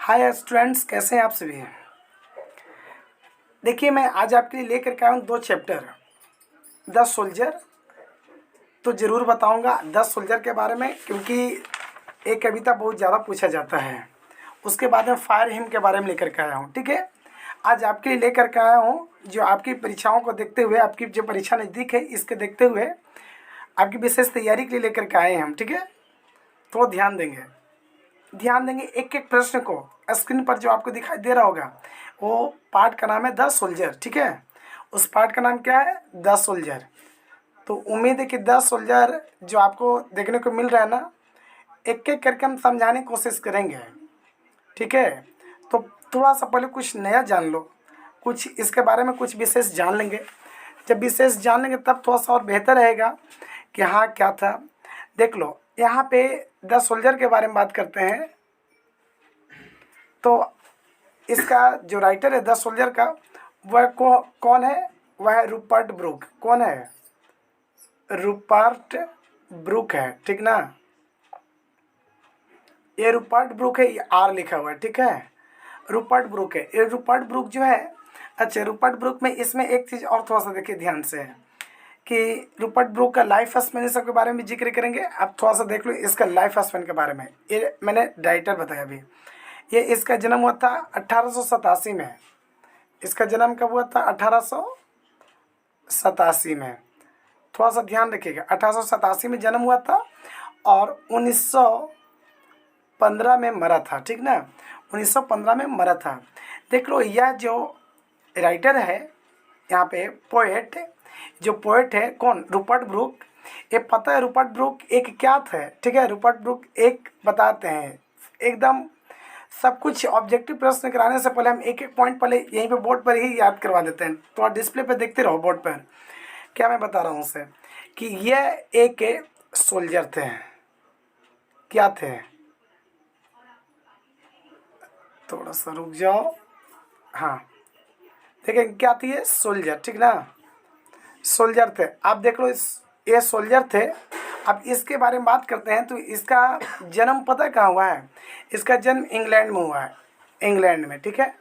Hi students, कैसे हैं आप सभी। देखिए, मैं आज आपके लिए लेकर के आया हूँ 2 चैप्टर द सोल्जर। तो ज़रूर बताऊँगा द सोल्जर के बारे में, क्योंकि एक कविता बहुत ज़्यादा पूछा जाता है। उसके बाद में फायर हिम के बारे में लेकर के आया हूँ। ठीक है, आज आपके लिए लेकर के आया हूँ जो आपकी परीक्षाओं को देखते हुए, आपकी जो परीक्षा नज़दीक है इसके देखते हुए आपकी विशेष तैयारी के लिए लेकर के आए हैं हम। ठीक है, तो ध्यान देंगे एक एक प्रश्न को। स्क्रीन पर जो आपको दिखाई दे रहा होगा वो पार्ट का नाम है द सोल्जर। ठीक है, उस पार्ट का नाम क्या है? The soldier. तो उम्मीद है कि द सोल्जर जो आपको देखने को मिल रहा है ना, एक एक करके हम समझाने की कोशिश करेंगे। ठीक है, तो थोड़ा सा पहले कुछ नया जान लो, कुछ इसके बारे में कुछ विशेष जान लेंगे। जब विशेष जान लेंगे तब थोड़ा सा और बेहतर रहेगा कि हाँ क्या था। देख लो, यहाँ पे द सोल्जर के बारे में बात करते हैं। तो इसका जो राइटर है द सोल्जर का, वह कौन है? वह है रूपर्ट ब्रूक। कौन है? रूपर्ट ब्रूक है। ठीक ना, ये रूपर्ट ब्रूक है, ये आर लिखा हुआ है। ठीक है, रूपर्ट ब्रूक है ये। रूपर्ट ब्रूक जो है, अच्छा रूपर्ट ब्रूक में इसमें एक चीज़ और थोड़ा सा देखिए ध्यान से कि रूपर्ट ब्रूक का लाइफ स्पैन सब के बारे में जिक्र करेंगे। आप थोड़ा सा देख लो इसका लाइफ स्पैन के बारे में। ये मैंने राइटर बताया अभी। ये इसका जन्म हुआ था 1887 में। इसका जन्म कब हुआ था? 1887 में। थोड़ा सा ध्यान रखिएगा, 1887 में जन्म हुआ था और 1915 में मरा था। ठीक ना, 1915 में मरा था। देख लो, यह जो राइटर है यहाँ पे, पोएट, जो पोएट है कौन? Rupert Brooke. ये पता है रूपर्ट ब्रूक एक क्या था? ठीक है, रूपर्ट ब्रूक एक बताते हैं एकदम सब कुछ। ऑब्जेक्टिव प्रश्न कराने से पहले हम एक एक पॉइंट पहले यहीं पे बोर्ड पर ही याद करवा देते हैं। तो आप डिस्प्ले पे देखते रहो बोर्ड पर क्या मैं बता रहा हूँ उसे, कि यह एक सोल्जर थे। क्या थे? थोड़ा सा रुक जाओ। हाँ, देखिए क्या थी ये? सोल्जर। ठीक ना, सोल्जर थे। आप देख लो, ये सोल्जर थे। अब इसके बारे में बात करते हैं तो इसका जन्म पता कहाँ हुआ है? इसका जन्म इंग्लैंड में हुआ है। इंग्लैंड में। ठीक है,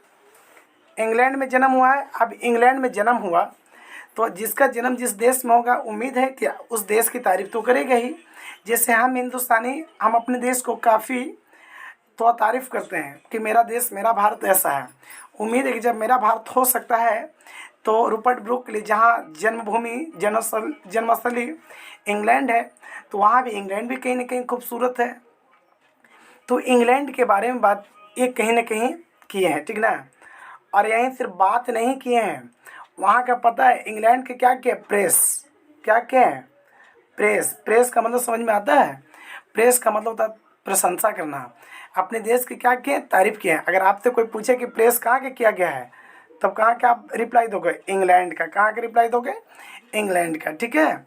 इंग्लैंड में जन्म हुआ है। अब इंग्लैंड में जन्म हुआ तो जिसका जन्म जिस देश में होगा, उम्मीद है कि उस देश की तारीफ तो करेगा ही। जैसे हम हिंदुस्तानी, हम अपने देश को काफ़ी तो तारीफ़ करते हैं कि मेरा देश, मेरा भारत ऐसा है। उम्मीद है कि जब मेरा भारत हो सकता है तो रूपर्ट ब्रूक के लिए, जहाँ जन्मभूमि जन्मस्थली इंग्लैंड है, तो वहाँ भी इंग्लैंड भी कहीं ना कहीं खूबसूरत है। तो इंग्लैंड के बारे में बात ये कहीं ना कहीं किए हैं। ठीक ना, और यहीं सिर्फ बात नहीं किए हैं, वहाँ का पता है इंग्लैंड के क्या किया? प्रेस। क्या क्या है? प्रेस। प्रेस का मतलब समझ में आता है? प्रेस का मतलब होता है प्रशंसा करना। अपने देश की क्या किए? तारीफ किए। अगर आपसे कोई पूछे कि प्रेस कहाँ के किया गया है, तब कहाँ का आप रिप्लाई दोगे? इंग्लैंड का। कहाँ का रिप्लाई दोगे? इंग्लैंड का। ठीक है,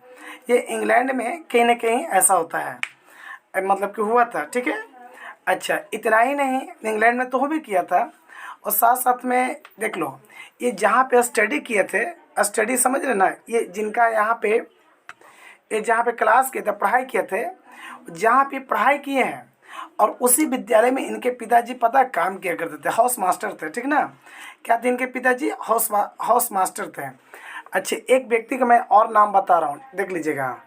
ये इंग्लैंड में कहीं ना कहीं ऐसा होता है, मतलब कि हुआ था। ठीक है, अच्छा इतना ही नहीं, इंग्लैंड में तो हो भी किया था, और साथ साथ में देख लो, ये जहाँ पे स्टडी किए थे, स्टडी समझ रहे ना, ये जिनका यहाँ पे, ये जहाँ पे क्लास किए थे, पढ़ाई किए थे, जहाँ पे पढ़ाई किए हैं, और उसी विद्यालय में इनके पिताजी पता काम किया करते थे, हाउस मास्टर थे। ठीक ना, क्या थे इनके पिताजी? हाउस मास्टर थे। अच्छे, एक व्यक्ति का मैं और नाम बता रहा हूँ, देख लीजिएगा,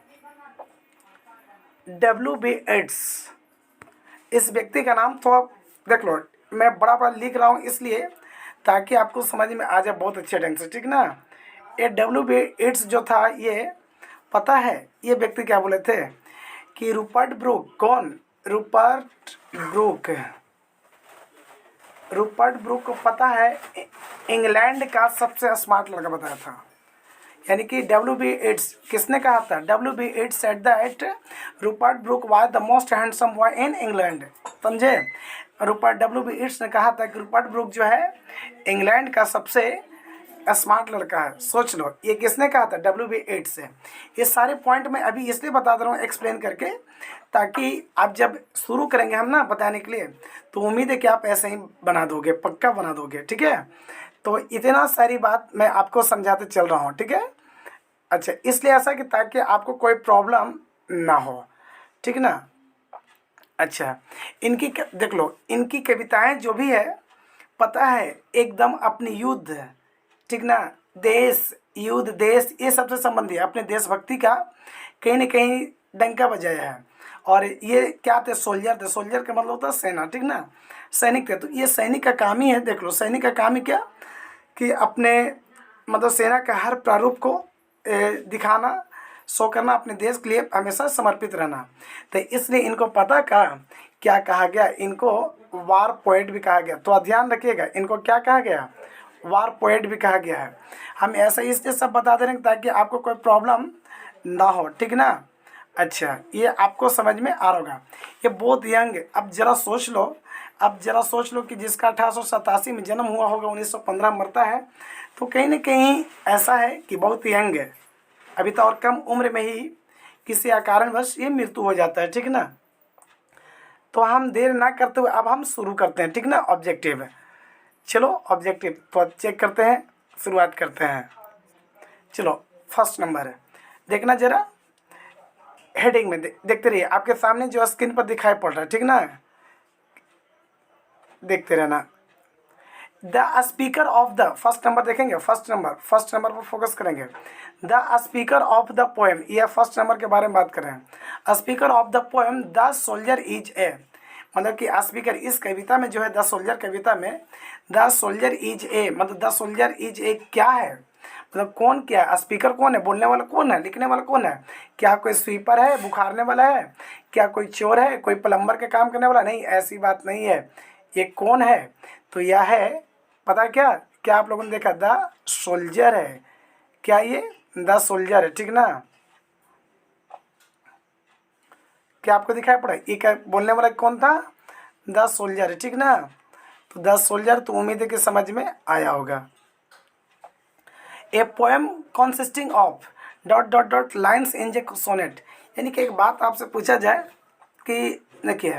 W.B. एड्स। इस व्यक्ति का नाम तो आप देख लो, मैं बड़ा बड़ा लिख रहा हूँ इसलिए ताकि आपको समझ में आ जाए बहुत अच्छे ढंग से। ठीक ना, ये W.B. एड्स जो था, ये पता है ये व्यक्ति क्या बोले थे कि रूपर्ट ब्रूक। कौन? Rupert Brooke. रूपर्ट ब्रूक को पता है इंग्लैंड का सबसे स्मार्ट लड़का बताया था। यानी कि W.B. एड्स किसने कहा था? W.B. Yeats said that Rupert Brooke was the most handsome boy in England. समझे? रूपर्ट W.B. एड्स ने कहा था कि रूपर्ट ब्रूक जो है इंग्लैंड का सबसे स्मार्ट लड़का है। सोच लो, ये किसने कहा था? W.B. एड्स से। ये सारे पॉइंट मैं अभी इसलिए बता दे रहा हूँ एक्सप्लेन करके, ताकि आप जब शुरू करेंगे हम ना बताने के लिए, तो उम्मीद है कि आप ऐसे ही बना दोगे, पक्का बना दोगे। ठीक है, तो इतना सारी बात मैं आपको समझाते चल रहा हूँ। ठीक है, अच्छा इसलिए ऐसा कि ताकि आपको कोई प्रॉब्लम ना हो। ठीक ना, अच्छा, इनकी देख लो, इनकी कविताएं जो भी है पता है एकदम अपनी युद्ध, ठीक ना, देश, युद्ध, देश, ये सबसे संबंधी है, अपने देशभक्ति का कहीं न कहीं डंका बजाया है। और ये क्या थे, सोल्जर थे, सोल्जर का मतलब होता है सेना, ठीक ना, सैनिक थे। तो ये सैनिक का काम ही है, देख लो सैनिक का काम ही क्या कि अपने मतलब सेना का हर प्रारूप को दिखाना, शो करना, अपने देश के लिए हमेशा समर्पित रहना। तो इसलिए इनको पता का क्या कहा गया, इनको वार पोएट भी कहा गया। तो ध्यान रखिएगा, इनको क्या कहा गया, वार पोएट भी कहा गया है। हम ऐसा इसलिए सब बता दे रहे हैं ताकि आपको कोई प्रॉब्लम ना हो, ठीक ना। अच्छा, ये आपको समझ में आ रहा होगा। ये बहुत यंग, अब जरा सोच लो, अब जरा सोच लो कि जिसका 1887 में जन्म हुआ होगा, 1915 में मरता है, तो कहीं ना कहीं ऐसा है कि बहुत यंग है, अभी तो और कम उम्र में ही किसी कारणवश ये मृत्यु हो जाता है, ठीक ना। तो हम देर ना करते हुए अब हम शुरू करते हैं, ठीक ना। ऑब्जेक्टिव है, चलो ऑब्जेक्टिव तो चेक करते हैं, शुरुआत करते हैं। चलो फर्स्ट नंबर है, देखना जरा हेडिंग में देखते रहिए, आपके सामने जो स्क्रीन पर दिखाई पड़ रहा है, ठीक ना, देखते रहना। The speaker of the, first number देखेंगे, फर्स्ट नंबर पर फोकस करेंगे। The speaker of the poem, यह फर्स्ट नंबर के बारे में बात कर रहे हैं। Speaker of the poem the soldier is a, मतलब कि स्पीकर इस कविता में जो है, द सोल्जर कविता में द सोल्जर इज ए, मतलब द सोल्जर इज ए क्या है, मतलब कौन, क्या स्पीकर कौन है, बोलने वाला कौन है, लिखने वाला कौन है, क्या कोई स्वीपर है, बुखारने वाला है, क्या कोई चोर है, कोई प्लम्बर का काम करने वाला, नहीं, ऐसी बात नहीं है। ये कौन है, तो यह है, पता क्या क्या आप लोगों ने देखा, द सोल्जर है, क्या ये द सोल्जर है, ठीक ना। क्या आपको दिखाई पड़ा, ये क्या बोलने वाला कौन था, द सोल्जर है, ठीक ना। तो द सोल्जर, तो उम्मीद है कि समझ में आया होगा। A poem consisting of dot dot dot lines in the sonnet, यानी कि एक बात आपसे पूछा जाए कि देखिए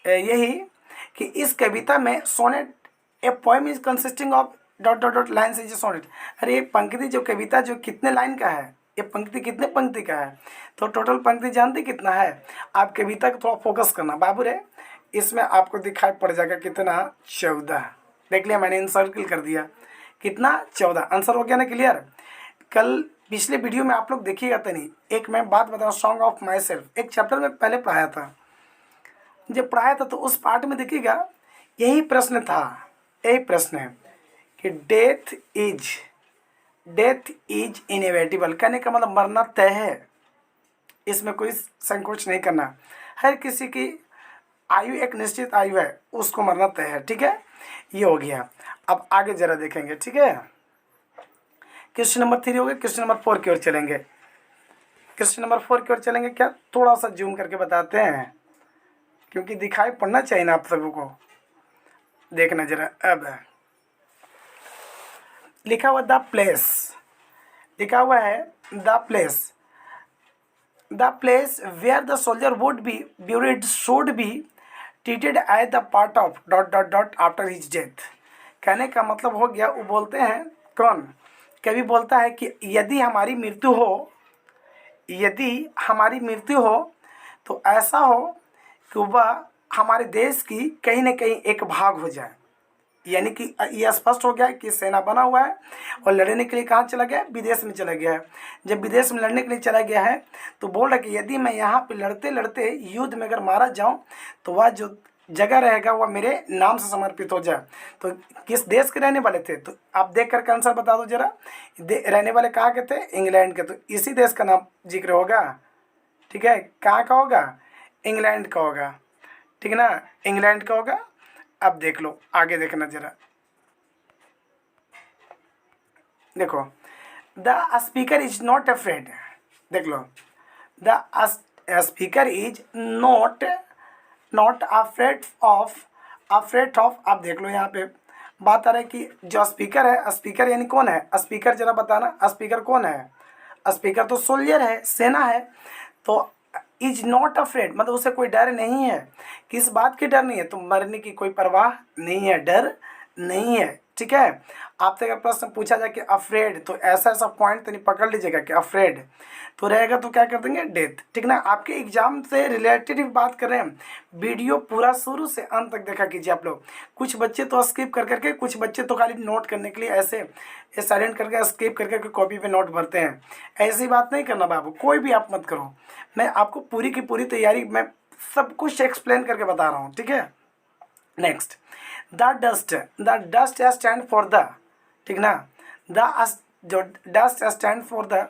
यही कि इस कविता में sonnet, a poem is consisting of dot dot dot lines in the sonnet, अरे ये पंक्ति जो कविता जो कितने लाइन का है, ये पंक्ति कितने पंक्ति का है, तो टोटल पंक्ति जानते कितना है। आप कविता को थोड़ा फोकस करना बाबू रे, इसमें आपको दिखाई पड़ जाएगा कितना, 14। देख लिया मैंने, इन सर्किल कर दिया, कितना, 14। आंसर हो गया ना क्लियर। कल पिछले वीडियो में आप लोग देखिएगा तो नहीं, एक मैं बात बताऊँ, सॉन्ग ऑफ माई सेल्फ, एक चैप्टर में पहले पढ़ाया था, जब पढ़ाया था तो उस पार्ट में देखिएगा यही प्रश्न था, यही प्रश्न है कि डेथ इज इनएविटेबल, कहने का मतलब मरना तय है, इसमें कोई संकोच नहीं करना, हर किसी की आयु एक निश्चित आयु है, उसको मरना तय है, ठीक है। ये हो गया, अब आगे जरा देखेंगे, ठीक है। क्वेश्चन नंबर 3 हो गया, क्वेश्चन नंबर 4 की ओर चलेंगे, क्वेश्चन नंबर 4 की ओर चलेंगे। क्या थोड़ा सा जूम करके बताते हैं, क्योंकि दिखाई पड़ना चाहिए ना आप सभी को, देखना जरा। अब लिखा हुआ द प्लेस, लिखा हुआ है the place where the soldier would be buried should be treated as the part of dot dot dot after his death, कहने का मतलब हो गया, वो बोलते हैं कौन, कभी बोलता है कि यदि हमारी मृत्यु हो, यदि हमारी मृत्यु हो तो ऐसा हो कि वह हमारे देश की कहीं न कहीं एक भाग हो जाए, यानी कि यह स्पष्ट हो गया कि सेना बना हुआ है और लड़ने के लिए कहाँ चला गया, विदेश में चला गया है। जब विदेश में लड़ने के लिए चला गया है तो बोल रहा है कि यदि मैं यहाँ पे लड़ते लड़ते युद्ध में अगर मारा जाऊँ तो वह जो जगह रहेगा वह मेरे नाम से समर्पित हो जाए। तो किस देश के रहने वाले थे, तो आप देख करके आंसर बता दो जरा, रहने वाले कहाँ के थे, इंग्लैंड के, तो इसी देश का नाम जिक्र होगा, ठीक है। कहाँ का होगा, इंग्लैंड का होगा, ठीक है ना, इंग्लैंड का होगा। अब देख लो आगे, देखना जरा, देखो the speaker is not afraid, देख लो the speaker is not afraid of, आप देख लो यहाँ पे बात आ रहा है कि जो स्पीकर है, स्पीकर यानी कौन है, स्पीकर जरा बताना, स्पीकर कौन है, स्पीकर तो सोल्जर है, सेना है। तो इज नॉट अफ्रेड मतलब उसे कोई डर नहीं है, किस बात की डर नहीं है, तो मरने की कोई परवाह नहीं है, डर नहीं है, ठीक है। आपसे अगर प्रश्न पूछा जाए कि अफ्रेड, तो ऐसा ऐसा पॉइंट तो नहीं पकड़ लीजिएगा कि अफ्रेड तो रहेगा तो क्या कर देंगे डेथ, ठीक ना। आपके एग्जाम से रिलेटेड ही बात कर रहे हैं। वीडियो पूरा शुरू से अंत तक देखा कीजिए आप लोग। कुछ बच्चे तो स्किप कर करके, कुछ बच्चे तो खाली नोट करने के लिए ऐसे साइलेंट करके स्किप कर करके कॉपी पे नोट भरते हैं। ऐसी बात नहीं करना बाबू, कोई भी आप मत करो। मैं आपको पूरी की पूरी तैयारी, मैं सब कुछ एक्सप्लेन करके बता रहा हूँ, ठीक है। Next, the dust stand for the, ठीक ना। जो डस्ट स्टैंड फॉर द,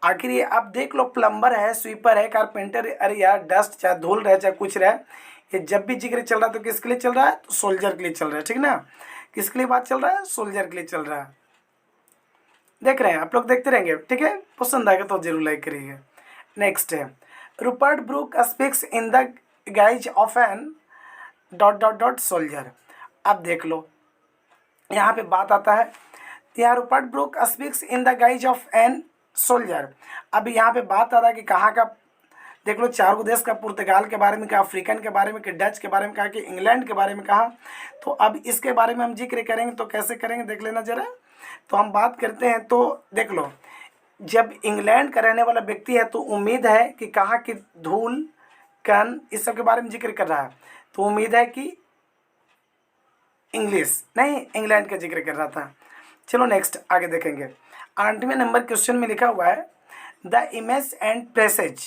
आखिर ये आप देख लो, प्लम्बर है, स्वीपर है, कारपेंटर, अरे यार डस्ट चाहे धूल रहे चाहे कुछ रहे, ये जब भी जिक्र चल रहा है तो किसके लिए चल रहा है, तो सोल्जर के लिए चल रहा है, ठीक ना। किसके लिए बात चल रहा है, सोल्जर के लिए चल रहा है। देख रहे हैं आप लोग, देखते रहेंगे, ठीक है। पसंद आएगा तो जरूर लाइक करिएगा। नेक्स्ट है, Rupert Brooke speaks in the guise of an dot dot dot soldier. अब देख लो, यहाँ पे बात आता है, यहाँ Rupert Brooke speaks in the guise of an soldier. अब यहाँ पे बात आ रहा है कि कहाँ का, देख लो, चार देश का, पुर्तगाल के बारे में कहा, अफ्रीकन के बारे में, कि डच के बारे में कहा, कि इंग्लैंड के बारे में कहा। तो अब इसके बारे में हम जिक्र करेंगे तो कैसे करेंगे देख लेना जरा। तो हम बात करते हैं, तो देख लो, जब इंग्लैंड का रहने वाला व्यक्ति है तो उम्मीद है कि कहाँ की धूल कण इस सब के बारे में जिक्र कर रहा है, तो उम्मीद है कि इंग्लिश नहीं, इंग्लैंड का जिक्र कर रहा था। चलो नेक्स्ट आगे देखेंगे। 8वें नंबर क्वेश्चन में लिखा हुआ है, the image and passage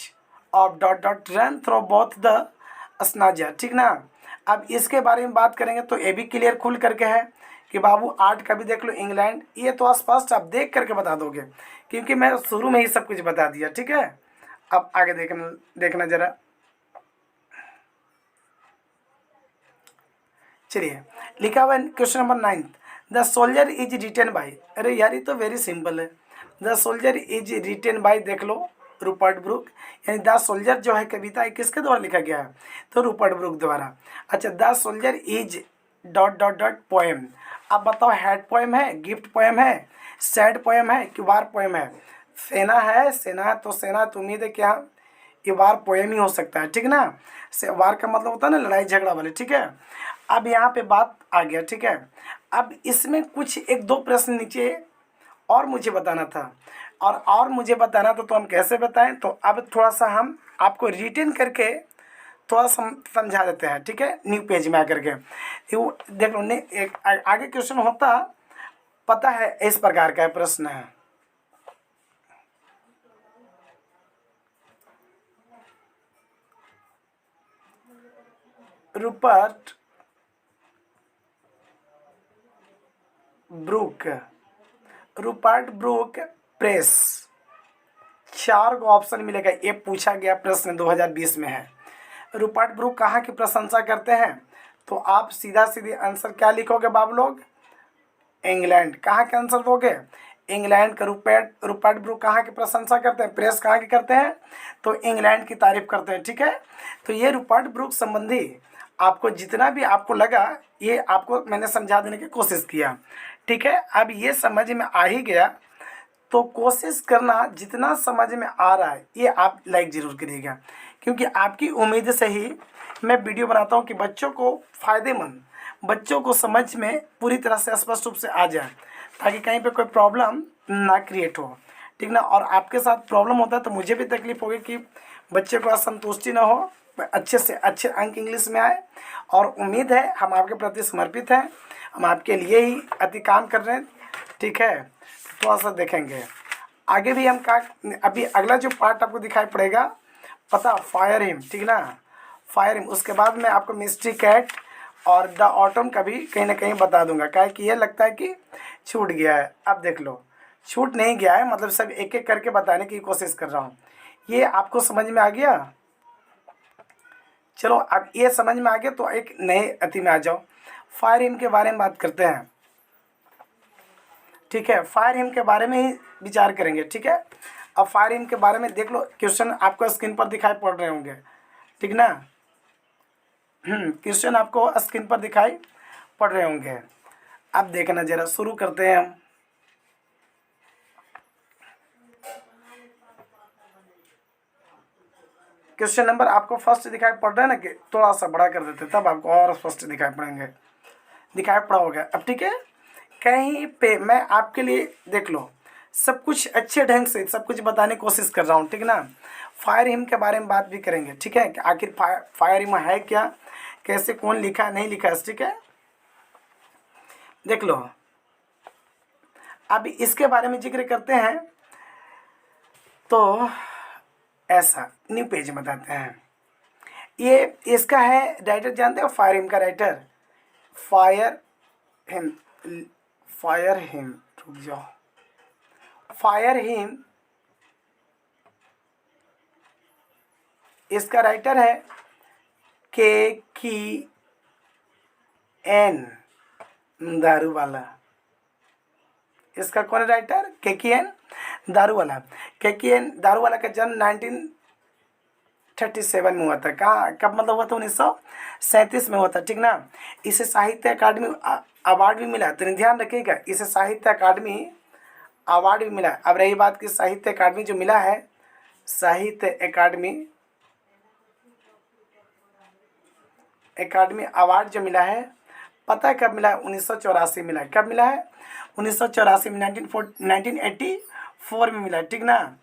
of dot dot run through both the स्नाजा, ठीक ना। अब इसके बारे में बात करेंगे तो ये भी क्लियर खुल करके है कि बाबू 8 का भी देख लो, इंग्लैंड, ये तो स्पष्ट आप देख करके बता दोगे क्योंकि मैं शुरू में ही सब कुछ बता दिया, ठीक है। अब आगे देखना जरा। चलिए, लिखा हुआ है question number 9, the soldier is written by, अरे यार ये तो वेरी सिंपल है। The soldier is written by, देख लो, रूपर्ट ब्रूक, यानी द सोल्जर जो है कविता है किसके द्वारा लिखा गया है, तो रूपर्ट ब्रूक द्वारा। अच्छा, the soldier is dot dot dot poem. अब बताओ, हेड पोएम है, गिफ्ट पोएम है, सैड पोएम है कि वार पोएम है। सेना है, सेना है तो सेना, तो उम्मीद है क्या, ये वार पोएम ही हो सकता है, ठीक ना। वार का मतलब होता है ना लड़ाई झगड़ा वाले, ठीक है। अब यहाँ पे बात आ गया, ठीक है। अब इसमें कुछ एक दो प्रश्न नीचे और मुझे बताना था, और मुझे बताना था, तो हम कैसे बताएं, तो अब थोड़ा सा हम आपको रिटेन करके थोड़ा समझा देते हैं, ठीक है, न्यू पेज में आकर के। देख लो, एक आगे क्वेश्चन होता, पता है इस प्रकार का प्रश्न है, रूपर्ट ब्रूक प्रेस, 4 को ऑप्शन मिलेगा, ये पूछा गया प्रश्न 2020 में है। रूपर्ट ब्रूक कहाँ की प्रशंसा करते हैं, तो आप सीधा सीधे आंसर क्या लिखोगे बाबू लोग, इंग्लैंड। कहाँ के आंसर दोगे, इंग्लैंड का। रूपर्ट ब्रूक कहाँ की प्रशंसा करते हैं, प्रेस कहाँ की करते हैं, तो इंग्लैंड की तारीफ करते हैं, ठीक है। तो ये रूपर्ट ब्रूक संबंधी आपको जितना भी आपको लगा, ये आपको मैंने समझा देने की कोशिश किया, ठीक है। अब ये समझ में आ ही गया, तो कोशिश करना जितना समझ में आ रहा है ये आप लाइक ज़रूर करिएगा, क्योंकि आपकी उम्मीद से ही मैं वीडियो बनाता हूँ कि बच्चों को फ़ायदेमंद, बच्चों को समझ में पूरी तरह से स्पष्ट रूप से आ जाए, ताकि कहीं पे कोई प्रॉब्लम ना क्रिएट हो, ठीक ना। और आपके साथ प्रॉब्लम होता है तो मुझे भी तकलीफ होगी कि बच्चे को असंतुष्टि ना हो, अच्छे से अच्छे अंक इंग्लिश में आए। और उम्मीद है हम आपके प्रति समर्पित हैं, हम आपके लिए ही अति काम कर रहे हैं, ठीक है। थोड़ा सा देखेंगे आगे भी हम का, अभी अगला जो पार्ट आपको दिखाई पड़ेगा, पता, फायर हिम, ठीक ना, फायर हिम। उसके बाद मैं आपको मिस्ट्री कैट और द ऑटम का भी कहीं ना कहीं बता दूंगा, क्या कि ये लगता है कि छूट गया है। अब देख लो, छूट नहीं गया है, मतलब सब एक एक करके बताने की कोशिश कर रहा हूँ। ये आपको समझ में आ गया, चलो अब ये समझ में आ गया तो एक नए अति में आ जाओ। फायर हिम के बारे में बात करते हैं, ठीक है। फायर हिम के बारे में ही विचार करेंगे, ठीक है। अब फायर हिम के बारे में देख लो, क्वेश्चन आपको स्क्रीन पर दिखाई पड़ रहे होंगे, ठीक ना। क्वेश्चन आपको स्क्रीन पर दिखाई पड़ रहे होंगे। अब देखना जरा, शुरू करते हैं हम। क्वेश्चन नंबर आपको फर्स्ट दिखाई पड़ रहा है ना, कि थोड़ा सा बड़ा कर देते तब आपको और स्पष्ट दिखाई पड़ेंगे, दिखाई पड़ा होगा अब, ठीक है। कहीं पे मैं आपके लिए देख लो सब कुछ अच्छे ढंग से सब कुछ बताने की कोशिश कर रहा हूँ, ठीक ना। फायर हिम के बारे में बात भी करेंगे, ठीक है, कि आखिर फायर हिम है क्या, कैसे, कौन लिखा नहीं लिखा, ठीक है। देख लो अब इसके बारे में जिक्र करते हैं तो ऐसा न्यू पेज में बताते हैं। ये इसका है राइटर, जानते हो फायर हिम का writer, fire him, fire him, रुक जाओ, फायर हिम इसका राइटर है के की एन दारू वाला। इसका कौन है राइटर, के की एन दारू वाला। के की एन दारू वाला का जन्म 1937 में हुआ था। कहाँ, कब मतलब हुआ था, 1937 में हुआ था, ठीक ना। इसे साहित्य अकादमी अवार्ड भी मिला, तो ध्यान रखिएगा, इसे साहित्य अकादमी अवार्ड भी मिला। अब रही बात कि साहित्य अकादमी जो मिला है, साहित्य अकादमी अवार्ड जो मिला है, पता है कब मिला है, 1984 मिला है। कब मिला है, 1984 में, 1984 में मिला है, ठीक ना।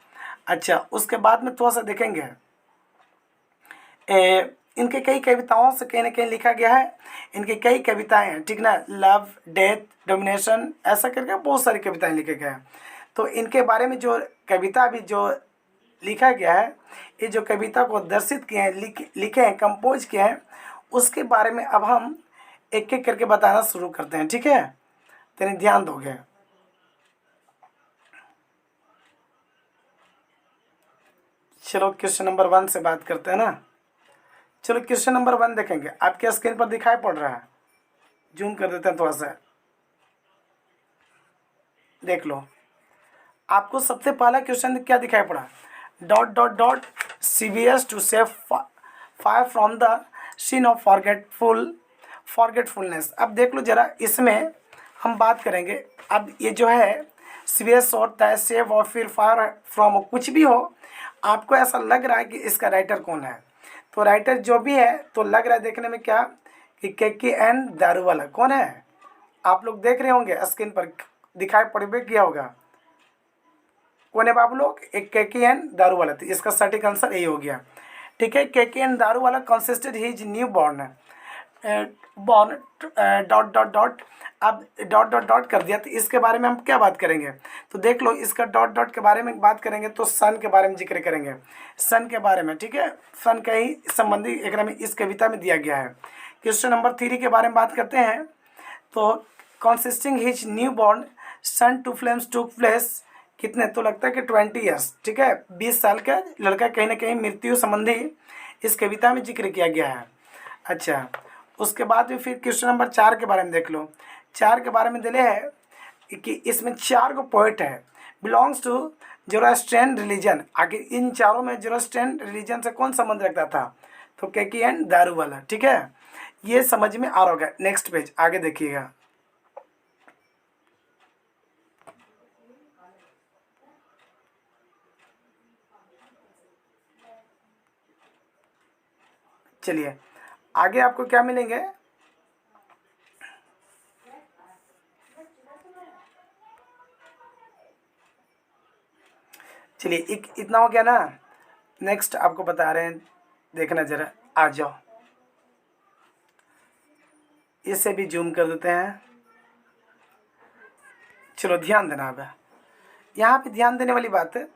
अच्छा, उसके बाद में थोड़ा सा देखेंगे इनके कई कविताओं से कहीं ना कहीं लिखा गया है। इनकी कई कविताएं हैं, ठीक ना, लव, डेथ, डोमिनेशन, ऐसा करके बहुत सारी कविताएं लिखे गए हैं। तो इनके बारे में जो कविता भी जो लिखा गया है, ये जो कविता को दर्शित किए हैं, लिखे हैं, कंपोज किए हैं, उसके बारे में अब हम एक एक करके बताना शुरू करते हैं, ठीक है। तेरे ध्यान दोगे। चलो क्वेश्चन नंबर 1 से बात करते हैं ना। चलो क्वेश्चन नंबर 1 देखेंगे, आपके स्क्रीन पर दिखाई पड़ रहा है, जूम कर देते हैं थोड़ा सा, देख लो। आपको सबसे पहला क्वेश्चन क्या दिखाई पड़ा, dot dot dot CBS to save fire from the scene of forgetfulness. अब देख लो जरा, इसमें हम बात करेंगे। अब ये जो है CBS होता है सेव और फिर फायर फ्रॉम, कुछ भी हो, आपको ऐसा लग रहा है कि इसका राइटर कौन है, तो राइटर जो भी है तो लग रहा है देखने में क्या कि के एन दारू वाला। कौन है, आप लोग देख रहे होंगे स्क्रीन पर दिखाई पड़ भी किया होगा, कौन है बाबू लोग, एक के एन दारू वाला। तो इसका सटीक आंसर यही हो गया, ठीक है। के एन दारू वाला consisted his new born dot dot dot. अब डॉट डॉट डॉट कर दिया, तो इसके बारे में हम क्या बात करेंगे, तो देख लो इसका डॉट डॉट के बारे में बात करेंगे तो सन के बारे में जिक्र करेंगे, सन के बारे में, ठीक है। सन का ही संबंधी एक में इस कविता में दिया गया है। क्वेश्चन नंबर 3 के बारे में बात करते हैं, तो consisting his new born son to flames took place, कितने, तो लगता है कि 20 ईयर्स, ठीक है, 20 साल का लड़का कहीं ना कहीं मृत्यु संबंधी इस कविता में जिक्र किया गया है। अच्छा, उसके बाद भी फिर क्वेश्चन नंबर 4 के बारे में देख लो। 4 के बारे में दिले है कि इसमें 4 को पोइट है, बिलोंग्स टू जोरास्ट्रियन रिलीजन। आखिर इन चारों में जोरास्ट्रियन रिलीजन से कौन संबंध रखता था, तो के एन दारू वाला, ठीक है। ये समझ में आ रहा होगा। नेक्स्ट पेज आगे देखिएगा। चलिए आगे आपको क्या मिलेंगे, चलिए इतना हो गया ना। नेक्स्ट आपको बता रहे हैं, देखना जरा, आ जाओ, इसे भी जूम कर देते हैं। चलो ध्यान देना, अब यहाँ पे ध्यान देने वाली बात है,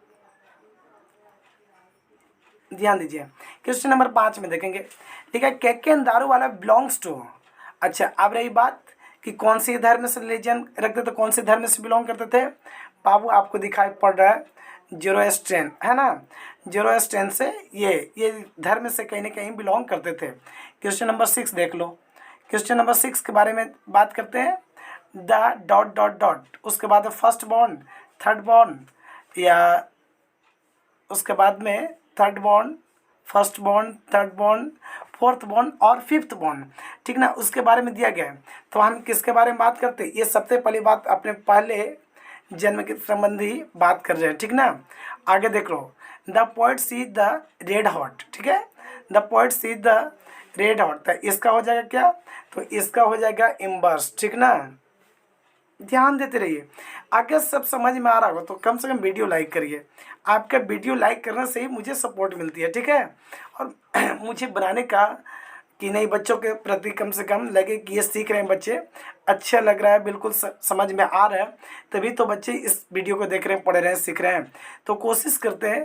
ध्यान दीजिए। क्वेश्चन नंबर 5 में देखेंगे, ठीक है, के एन दारू वाला बिलोंग्स टू। अच्छा, अब रही बात कि कौन सी धर्म से रिलीजन रखते थे, कौन से धर्म से बिलोंग करते थे, बाबू आपको दिखाई पड़ रहा है जोरोस्ट्रियन, है ना, जोरोस्ट्रियन से ये धर्म से कहीं ना कहीं बिलोंग करते थे। क्वेश्चन नंबर 6 देख लो। क्वेश्चन नंबर 6 के बारे में बात करते हैं, द डॉट डॉट डॉट, उसके बाद फर्स्ट बॉर्न, थर्ड बॉर्न, या उसके बाद में third born, first born, third born, fourth born और फिफ्थ बॉर्न, ठीक ना, उसके बारे में दिया गया है। तो हम किसके बारे में बात करते हैं, ये सबसे पहली बात अपने पहले जन्म के संबंधी बात कर रहे हैं, ठीक ना। आगे देख लो, the poet see the red hot, ठीक है, the poet see the red hot, तो इसका हो जाएगा क्या, तो इसका हो जाएगा इम्बर्स, ठीक ना। ध्यान देते रहिए। अगर सब समझ में आ रहा हो तो कम से कम वीडियो लाइक करिए। आपका वीडियो लाइक करने से ही मुझे सपोर्ट मिलती है, ठीक है। और मुझे बनाने का कि नहीं, बच्चों के प्रति कम से कम लगे कि ये सीख रहे हैं बच्चे, अच्छा लग रहा है, बिल्कुल समझ में आ रहा है, तभी तो बच्चे इस वीडियो को देख रहे हैं, पढ़ रहे हैं, सीख रहे हैं। तो कोशिश करते हैं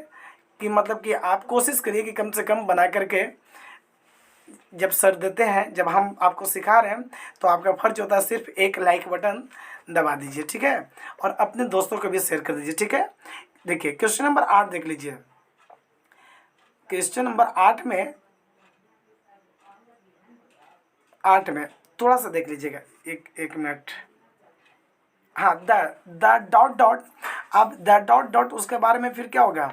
कि मतलब कि आप कोशिश करिए कि कम से कम बना करके जब सर देते हैं, जब हम आपको सिखा रहे हैं, तो आपका फर्ज होता है सिर्फ एक लाइक बटन दबा दीजिए, ठीक है। और अपने दोस्तों को भी शेयर कर दीजिए, ठीक है। देखिए क्वेश्चन नंबर 8 देख लीजिए। क्वेश्चन नंबर 8 में थोड़ा सा देख लीजिएगा, एक मिनट। हाँ, द डॉट डॉट। अब द डॉट डॉट उसके बारे में फिर क्या होगा,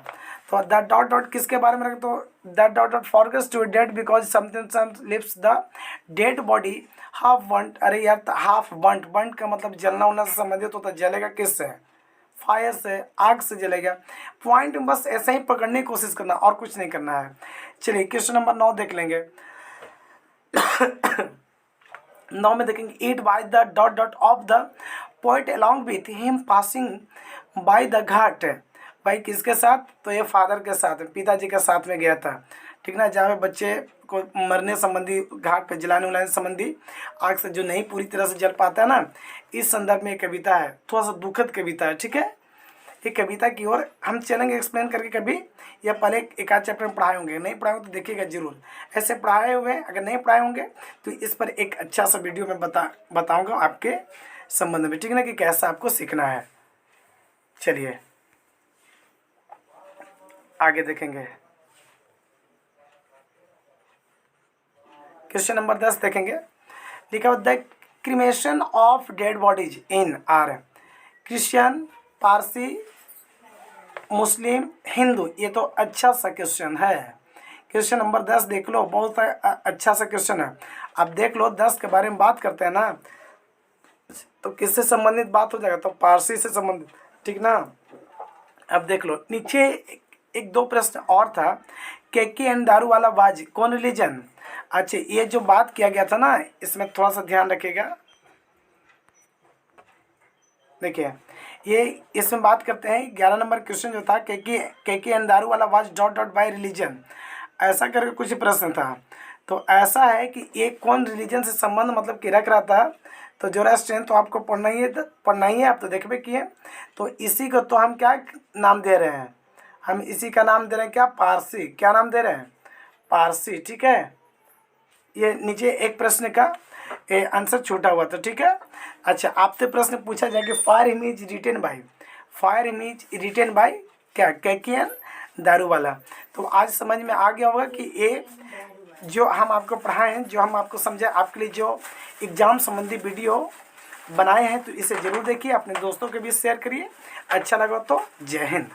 तो द डॉट डॉट किसके बारे में रखें, तो the dot dot forgets to dead because something leaves the dead body half burnt. अरे यार, हाफ बर्न्ट, बर्न्ट का मतलब जलना उलना से संबंधित होता है। जलेगा किससे, फायर से, आग से जलेगा। पॉइंट बस ऐसे ही पकड़ने की कोशिश करना, और कुछ नहीं करना है। चलिए क्वेश्चन नंबर 9 देख लेंगे। 9 में देखेंगे, it by the dot dot of the poet along with him passing by the ghat. भाई किसके साथ, तो ये फादर के साथ, पिताजी के साथ में गया था, ठीक ना, जहाँ पे बच्चे को मरने संबंधी, घाट पे जलाने उलाने संबंधी, आग से जो नहीं पूरी तरह से जल पाता है ना, इस संदर्भ में एक कविता है, थोड़ा सा दुखद कविता है, ठीक है। ये कविता की ओर हम चलेंगे एक्सप्लेन करके कभी, या पहले एक आध चैप्टर में पढ़ाए होंगे, नहीं पढ़ाए होंगे तो देखिएगा जरूर। ऐसे पढ़ाए हुए, अगर नहीं पढ़ाए होंगे तो इस पर एक अच्छा सा वीडियो मैं बताऊंगा आपके संबंध में, ठीक है ना, कि कैसा आपको सीखना है। चलिए आगे देखेंगे। क्वेश्चन नंबर 10 देखेंगे। लिखा हुआ the cremation of dead bodies in our Christian, Parsi, Muslim, Hindu. ये तो अच्छा सा क्वेश्चन है। क्वेश्चन नंबर 10 देख लो, बहुत अच्छा सा क्वेश्चन है। अब देख लो 10 के बारे में बात करते हैं ना, तो किससे संबंधित बात हो जाएगा, तो पारसी से संबंधित, ठीक ना। अब देख लो नीचे एक दो प्रश्न और था, केके एंड दारू वाला बाज कौन रिलीजन। अच्छा, ये जो बात किया गया था ना, इसमें थोड़ा सा ध्यान रखिएगा। देखिए ये इसमें बात करते हैं 11 नंबर क्वेश्चन जो था, केके एंड दारू वाला was dot dot by religion, ऐसा करके कुछ प्रश्न था। तो ऐसा है कि ये कौन रिलीजन से संबंध मतलब कि रख रहा था, तो जोरास्ट्रियन तो आपको पढ़ना ही है, आप तो देखबे किए। तो इसी को तो हम क्या नाम दे रहे हैं, हम इसी का नाम दे रहे हैं क्या, पारसी। क्या नाम दे रहे हैं, पारसी, ठीक है। ये नीचे एक प्रश्न का आंसर छूटा हुआ था, ठीक है। अच्छा, आपसे प्रश्न पूछा जाए कि फायर इमेज रिटेन बाय क्या, कैकियन दारू वाला। तो आज समझ में आ गया होगा कि ये जो हम आपको पढ़ाए हैं, जो हम आपको समझे, आपके लिए जो एग्जाम संबंधी वीडियो बनाए हैं, तो इसे ज़रूर देखिए, अपने दोस्तों के बीच शेयर करिए। अच्छा लगा तो जय हिंद।